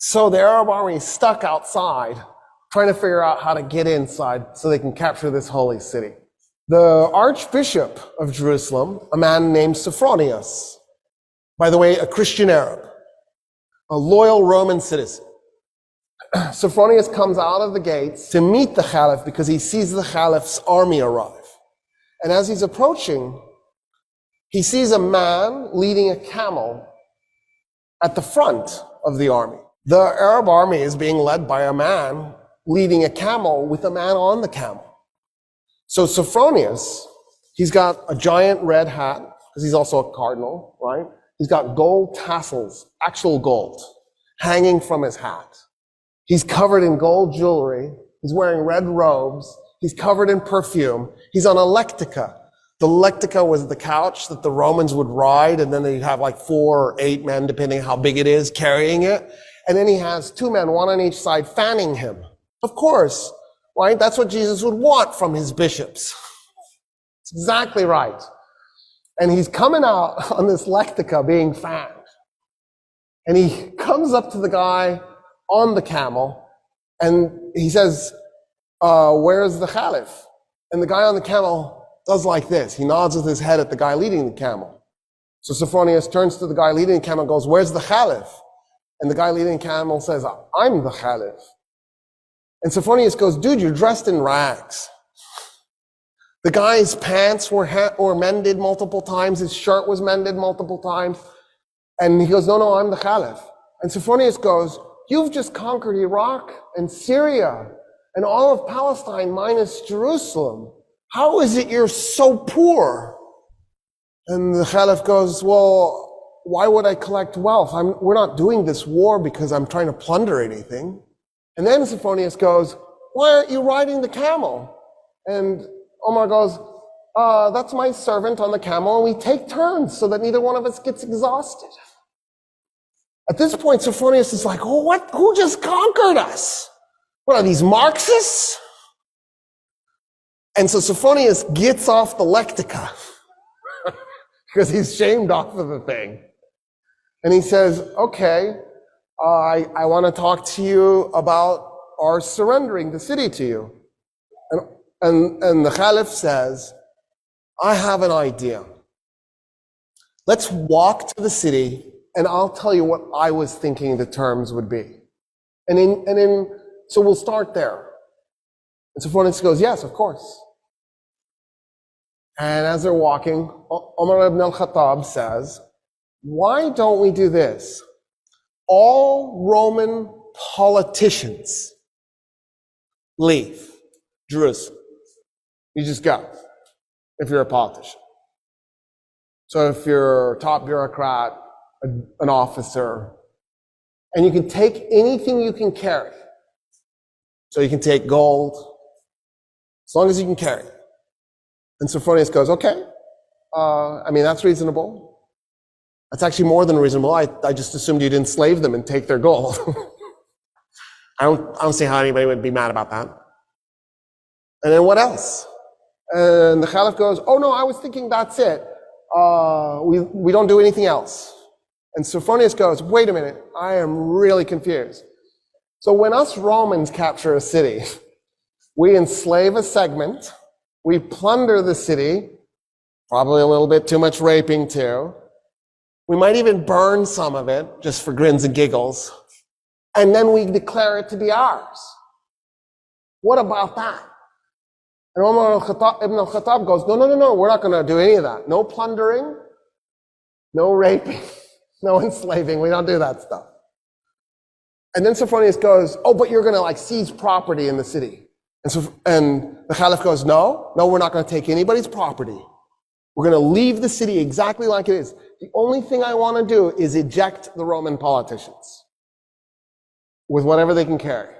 So the Arab army is stuck outside, trying to figure out how to get inside so they can capture this holy city. The Archbishop of Jerusalem, a man named Sophronius, by the way, a Christian Arab, a loyal Roman citizen. Sophronius comes out of the gates to meet the Caliph because he sees the Caliph's army arrive. And as he's approaching, he sees a man leading a camel at the front of the army. The Arab army is being led by a man leading a camel with a man on the camel. So Sophronius, he's got a giant red hat, because he's also a cardinal, right? He's got gold tassels, actual gold, hanging from his hat. He's covered in gold jewelry. He's wearing red robes. He's covered in perfume. He's on a lectica. The lectica was the couch that the Romans would ride, and then they'd have like 4 or 8 men, depending on how big it is, carrying it. And then he has 2 men, one on each side, fanning him. Of course, right? That's what Jesus would want from his bishops. It's exactly right. And he's coming out on this lectica being fanned. And he comes up to the guy on the camel, and he says, where's the Caliph? And the guy on the camel does like this. He nods with his head at the guy leading the camel. So Sophronius turns to the guy leading the camel and goes, where's the Caliph? And the guy leading the camel says, I'm the Caliph. And Sophronius goes, dude, you're dressed in rags. The guy's pants were mended multiple times. His shirt was mended multiple times. And he goes, no, I'm the Caliph. And Sophronius goes, you've just conquered Iraq and Syria and all of Palestine minus Jerusalem. How is it you're so poor? And the Caliph goes, well, why would I collect wealth? We're not doing this war because I'm trying to plunder anything. And then Sophronius goes, why aren't you riding the camel? And Umar goes, that's my servant on the camel, and we take turns so that neither one of us gets exhausted. At this point, Sophronius is like, oh, what? Who just conquered us? What are these, Marxists? And so Sophronius gets off the lectica because he's shamed off of the thing. And he says, okay, I want to talk to you about our surrendering the city to you. And the Caliph says, I have an idea. Let's walk to the city and I'll tell you what I was thinking the terms would be. So we'll start there. And Sophronius goes, yes, of course. And as they're walking, Umar ibn al-Khattab says, why don't we do this? All Roman politicians leave Jerusalem. You just go, if you're a politician. So if you're a top bureaucrat, an officer, and you can take anything you can carry. So you can take gold, as long as you can carry it. And Sophronius goes, okay, that's reasonable. That's actually more than reasonable. I just assumed you'd enslave them and take their gold. I don't see how anybody would be mad about that. And then what else? And the Caliph goes, oh no, I was thinking that's it. We don't do anything else. And Sophronius goes, wait a minute, I am really confused. So when us Romans capture a city, we enslave a segment, we plunder the city, probably a little bit too much raping too. We might even burn some of it, just for grins and giggles. And then we declare it to be ours. What about that? And Umar ibn al-Khattab goes, no, we're not going to do any of that. No plundering, no raping, no enslaving. We don't do that stuff. And then Sophronius goes, oh, but you're going to seize property in the city. And the Caliph goes, no, we're not going to take anybody's property. We're going to leave the city exactly like it is. The only thing I want to do is eject the Roman politicians with whatever they can carry.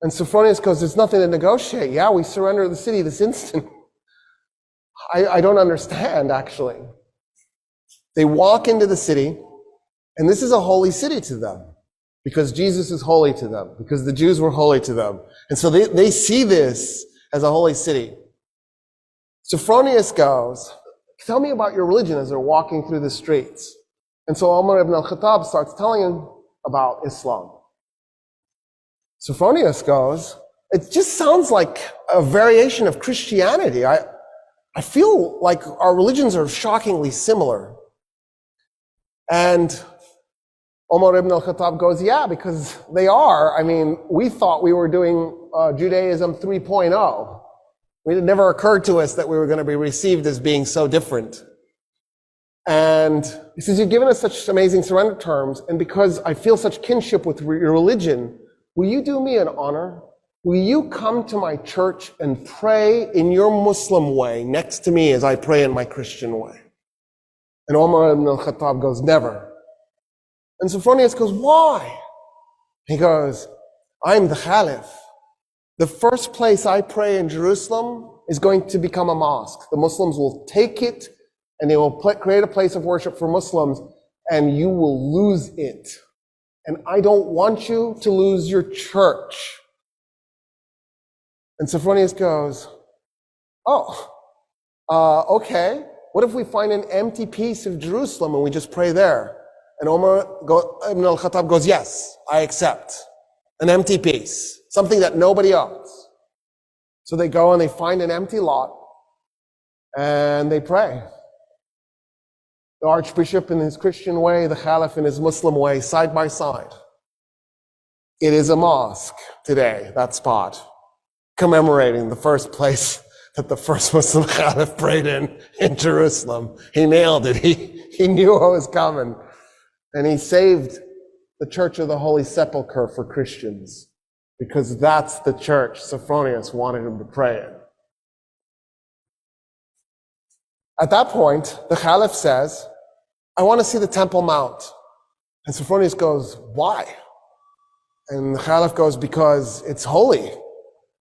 And Sophronius goes, there's nothing to negotiate. Yeah, we surrender the city this instant. I don't understand, actually. They walk into the city, and this is a holy city to them, because Jesus is holy to them, because the Jews were holy to them. And so they see this as a holy city. Sophronius goes, tell me about your religion, as they're walking through the streets. And so Umar ibn al-Khattab starts telling him about Islam. Sophronius goes, it just sounds like a variation of Christianity. I feel like our religions are shockingly similar. And Umar ibn al-Khattab goes, yeah, because they are. I mean, we thought we were doing Judaism 3.0. It never occurred to us that we were going to be received as being so different. And he says, you've given us such amazing surrender terms, and because I feel such kinship with your religion, will you do me an honor? Will you come to my church and pray in your Muslim way next to me as I pray in my Christian way? And Umar ibn al-Khattab goes, never. And Sophronius goes, why? He goes, I'm the Caliph. The first place I pray in Jerusalem is going to become a mosque. The Muslims will take it and they will create a place of worship for Muslims, and you will lose it. And I don't want you to lose your church. And Sophronius goes, okay. What if we find an empty piece of Jerusalem and we just pray there? And Umar ibn al-Khattab goes, yes, I accept. An empty piece. Something that nobody owns. So they go and they find an empty lot and they pray. The Archbishop in his Christian way, the Caliph in his Muslim way, side by side. It is a mosque today, that spot, commemorating the first place that the first Muslim Caliph prayed in Jerusalem. He nailed it. He knew what was coming. And he saved the Church of the Holy Sepulchre for Christians, because that's the church Sophronius wanted him to pray in. At that point, the Caliph says, I want to see the Temple Mount. And Sophronius goes, why? And the Caliph goes, because it's holy.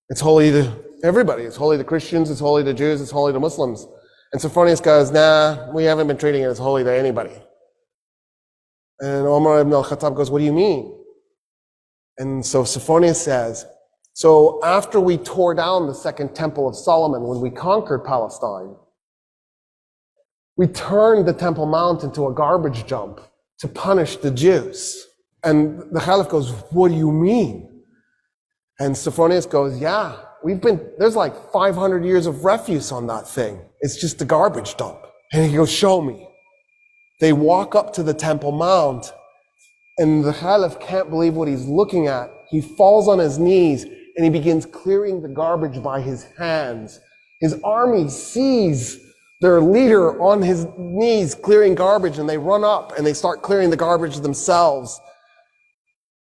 It's holy to everybody. It's holy to Christians, it's holy to Jews, it's holy to Muslims. And Sophronius goes, nah, we haven't been treating it as holy to anybody. And Umar ibn al-Khattab goes, what do you mean? And so Sophronius says, so after we tore down the second temple of Solomon, when we conquered Palestine, we turned the Temple Mount into a garbage dump to punish the Jews. And the Caliph goes, what do you mean? And Sophronius goes, yeah, there's like 500 years of refuse on that thing. It's just a garbage dump. And he goes, show me. They walk up to the Temple Mount, and the Caliph can't believe what he's looking at. He falls on his knees, and he begins clearing the garbage by his hands. His army sees their leader on his knees clearing garbage, and they run up and they start clearing the garbage themselves.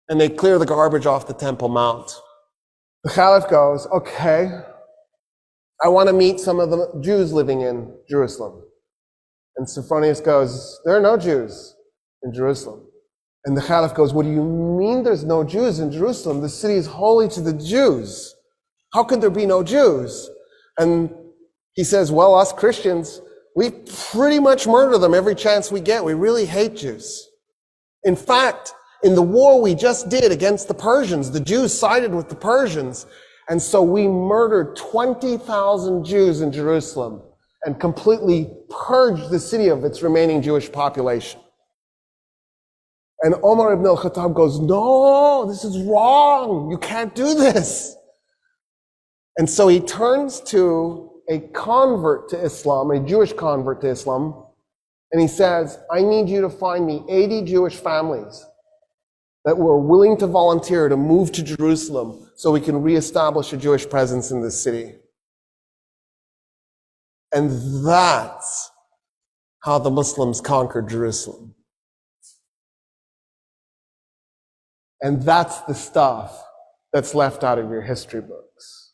And they clear the garbage off the Temple Mount. The Caliph goes, okay, I want to meet some of the Jews living in Jerusalem. And Sophronius goes, there are no Jews in Jerusalem. And the Caliph goes, what do you mean there's no Jews in Jerusalem? The city is holy to the Jews. How could there be no Jews? And he says, well, us Christians, we pretty much murder them every chance we get. We really hate Jews. In fact, in the war we just did against the Persians, the Jews sided with the Persians. And so we murdered 20,000 Jews in Jerusalem and completely purged the city of its remaining Jewish population. And Umar ibn al-Khattab goes, no, this is wrong. You can't do this. And so he turns to a convert to Islam, a Jewish convert to Islam, and he says, I need you to find me 80 Jewish families that were willing to volunteer to move to Jerusalem so we can reestablish a Jewish presence in this city. And that's how the Muslims conquered Jerusalem. And that's the stuff that's left out of your history books.